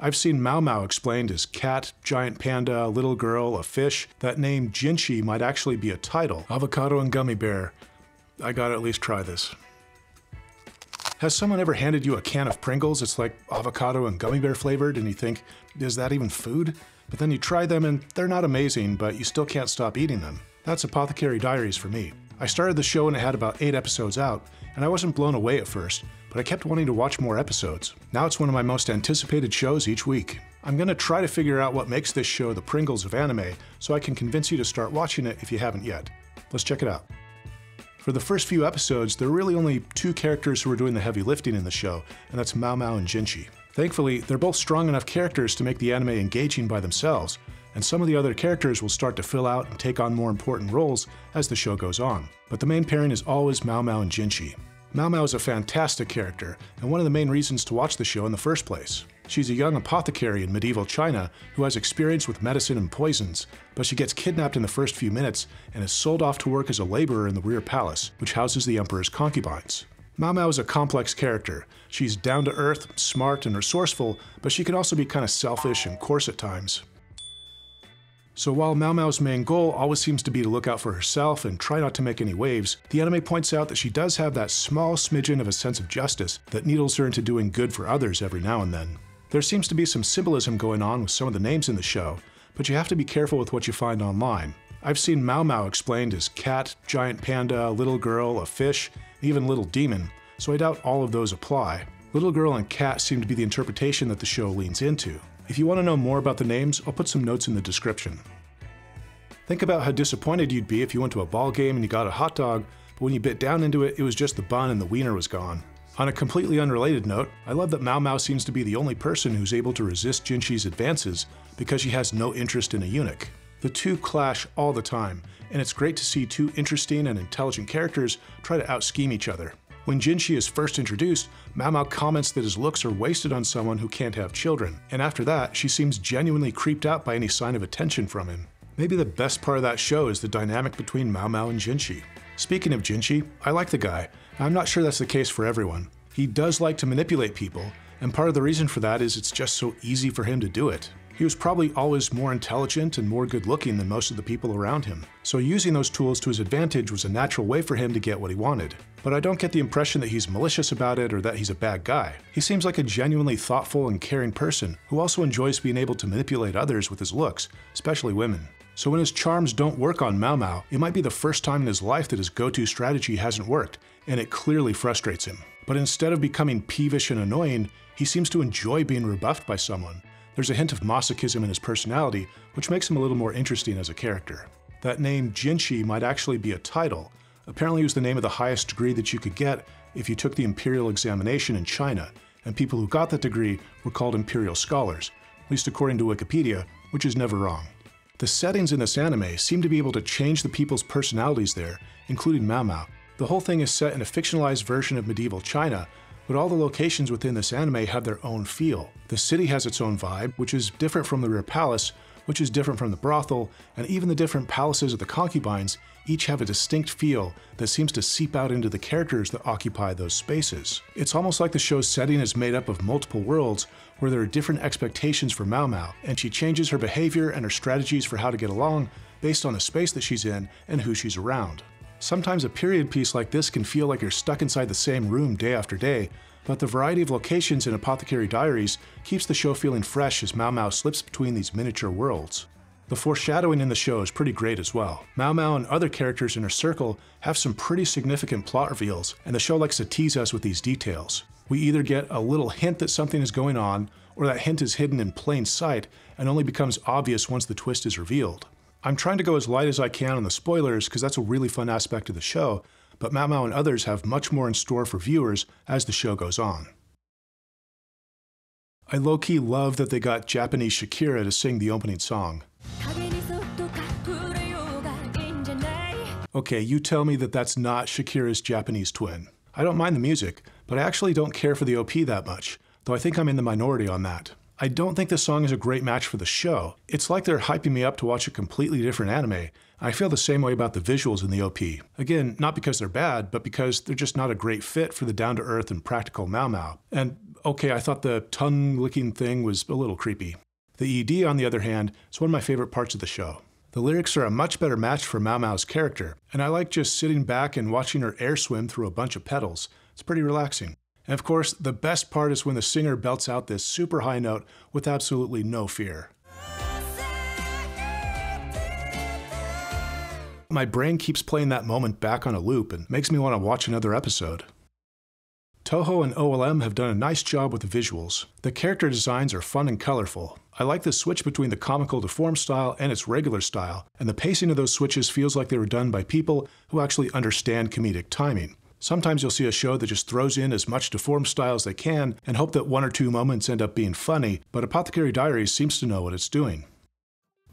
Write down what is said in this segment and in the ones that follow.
I've seen Maomao explained as cat, giant panda, little girl, a fish. That name Jinshi might actually be a title. Avocado and gummy bear. I gotta at least try this. Has someone ever handed you a can of Pringles? It's like avocado and gummy bear flavored, and you think, is that even food? But then you try them and they're not amazing, but you still can't stop eating them. That's Apothecary Diaries for me. I started the show and it had about 8 episodes out, and I wasn't blown away at first, but I kept wanting to watch more episodes. Now it's one of my most anticipated shows each week. I'm gonna try to figure out what makes this show the Pringles of anime, so I can convince you to start watching it if you haven't yet. Let's check it out. For the first few episodes, there are really only 2 characters who are doing the heavy lifting in the show, and that's Maomao and Jinshi. Thankfully, they're both strong enough characters to make the anime engaging by themselves, and some of the other characters will start to fill out and take on more important roles as the show goes on. But the main pairing is always Maomao and Jinshi. Maomao is a fantastic character, and one of the main reasons to watch the show in the first place. She's a young apothecary in medieval China who has experience with medicine and poisons, but she gets kidnapped in the first few minutes and is sold off to work as a laborer in the rear palace, which houses the emperor's concubines. Maomao is a complex character. She's down to earth, smart, and resourceful, but she can also be kind of selfish and coarse at times. So while Maomao's main goal always seems to be to look out for herself and try not to make any waves, the anime points out that she does have that small smidgen of a sense of justice that needles her into doing good for others every now and then. There seems to be some symbolism going on with some of the names in the show, but you have to be careful with what you find online. I've seen Maomao explained as cat, giant panda, little girl, a fish, even little demon, so I doubt all of those apply. Little girl and cat seem to be the interpretation that the show leans into. If you want to know more about the names, I'll put some notes in the description. Think about how disappointed you'd be if you went to a ball game and you got a hot dog, but when you bit down into it, it was just the bun and the wiener was gone. On a completely unrelated note, I love that Maomao seems to be the only person who's able to resist Jinshi's advances because she has no interest in a eunuch. The two clash all the time, and it's great to see 2 interesting and intelligent characters try to out-scheme each other. When Jinshi is first introduced, Maomao comments that his looks are wasted on someone who can't have children, and after that, she seems genuinely creeped out by any sign of attention from him. Maybe the best part of that show is the dynamic between Maomao and Jinshi. Speaking of Jinshi, I like the guy. I'm not sure that's the case for everyone. He does like to manipulate people, and part of the reason for that is it's just so easy for him to do it. He was probably always more intelligent and more good-looking than most of the people around him, so using those tools to his advantage was a natural way for him to get what he wanted. But I don't get the impression that he's malicious about it or that he's a bad guy. He seems like a genuinely thoughtful and caring person who also enjoys being able to manipulate others with his looks, especially women. So when his charms don't work on Maomao, it might be the first time in his life that his go-to strategy hasn't worked, and it clearly frustrates him. But instead of becoming peevish and annoying, he seems to enjoy being rebuffed by someone. There's a hint of masochism in his personality, which makes him a little more interesting as a character. That name Jinshi might actually be a title. Apparently it was the name of the highest degree that you could get if you took the Imperial examination in China, and people who got that degree were called Imperial scholars, at least according to Wikipedia, which is never wrong. The settings in this anime seem to be able to change the people's personalities there, including Maomao. The whole thing is set in a fictionalized version of medieval China, but all the locations within this anime have their own feel. The city has its own vibe, which is different from the rear palace, which is different from the brothel, and even the different palaces of the concubines each have a distinct feel that seems to seep out into the characters that occupy those spaces. It's almost like the show's setting is made up of multiple worlds where there are different expectations for Maomao, and she changes her behavior and her strategies for how to get along based on the space that she's in and who she's around. Sometimes a period piece like this can feel like you're stuck inside the same room day after day, but the variety of locations in Apothecary Diaries keeps the show feeling fresh as Maomao slips between these miniature worlds. The foreshadowing in the show is pretty great as well. Maomao and other characters in her circle have some pretty significant plot reveals, and the show likes to tease us with these details. We either get a little hint that something is going on, or that hint is hidden in plain sight and only becomes obvious once the twist is revealed. I'm trying to go as light as I can on the spoilers because that's a really fun aspect of the show, but Maomao and others have much more in store for viewers as the show goes on. I low-key love that they got Japanese Shakira to sing the opening song. Okay, you tell me that that's not Shakira's Japanese twin. I don't mind the music, but I actually don't care for the OP that much, though I think I'm in the minority on that. I don't think this song is a great match for the show. It's like they're hyping me up to watch a completely different anime. I feel the same way about the visuals in the OP. Again, not because they're bad, but because they're just not a great fit for the down-to-earth and practical Maomao. And Okay, I thought the tongue-licking thing was a little creepy. The ED, on the other hand, is one of my favorite parts of the show. The lyrics are a much better match for Maomao's character, and I like just sitting back and watching her air swim through a bunch of petals. It's pretty relaxing. And of course, the best part is when the singer belts out this super high note with absolutely no fear. My brain keeps playing that moment back on a loop and makes me want to watch another episode. Toho and OLM have done a nice job with the visuals. The character designs are fun and colorful. I like the switch between the comical deformed style and its regular style, and the pacing of those switches feels like they were done by people who actually understand comedic timing. Sometimes you'll see a show that just throws in as much deformed style as they can and hope that one or two moments end up being funny, but Apothecary Diaries seems to know what it's doing.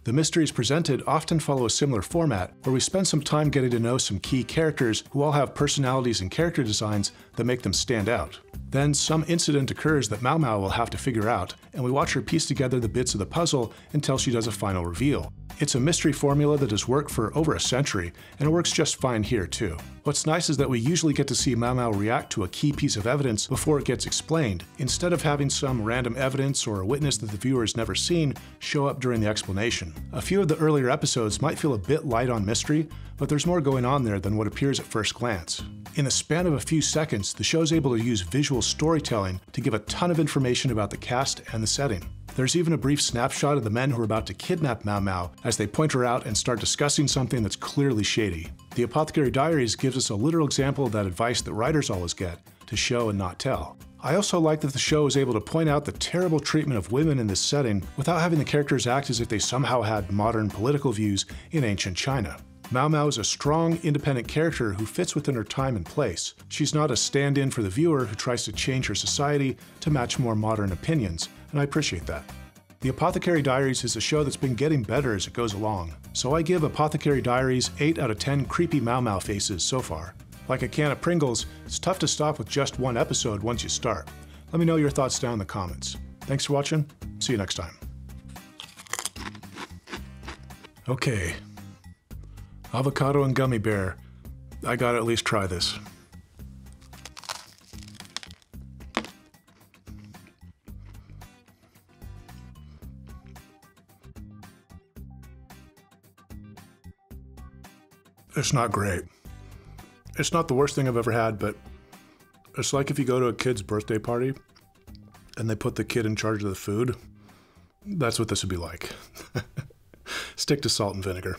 The mysteries presented often follow a similar format, where we spend some time getting to know some key characters who all have personalities and character designs that make them stand out. Then some incident occurs that Maomao will have to figure out, and we watch her piece together the bits of the puzzle until she does a final reveal. It's a mystery formula that has worked for over a century, and it works just fine here too. What's nice is that we usually get to see Maomao react to a key piece of evidence before it gets explained, instead of having some random evidence or a witness that the viewer has never seen show up during the explanation. A few of the earlier episodes might feel a bit light on mystery, but there's more going on there than what appears at first glance. In the span of a few seconds, the show's able to use visual storytelling to give a ton of information about the cast and the setting. There's even a brief snapshot of the men who are about to kidnap Maomao as they point her out and start discussing something that's clearly shady. The Apothecary Diaries gives us a literal example of that advice that writers always get, to show and not tell. I also like that the show is able to point out the terrible treatment of women in this setting without having the characters act as if they somehow had modern political views in ancient China. Maomao is a strong, independent character who fits within her time and place. She's not a stand-in for the viewer who tries to change her society to match more modern opinions, and I appreciate that. The Apothecary Diaries is a show that's been getting better as it goes along, so I give Apothecary Diaries 8 out of 10 creepy Maomao faces so far. Like a can of Pringles, it's tough to stop with just one episode once you start. Let me know your thoughts down in the comments. Thanks for watching. See you next time. Okay. Avocado and gummy bear. I gotta at least try this. It's not great. It's not the worst thing I've ever had, but it's like if you go to a kid's birthday party and they put the kid in charge of the food. That's what this would be like. Stick to salt and vinegar.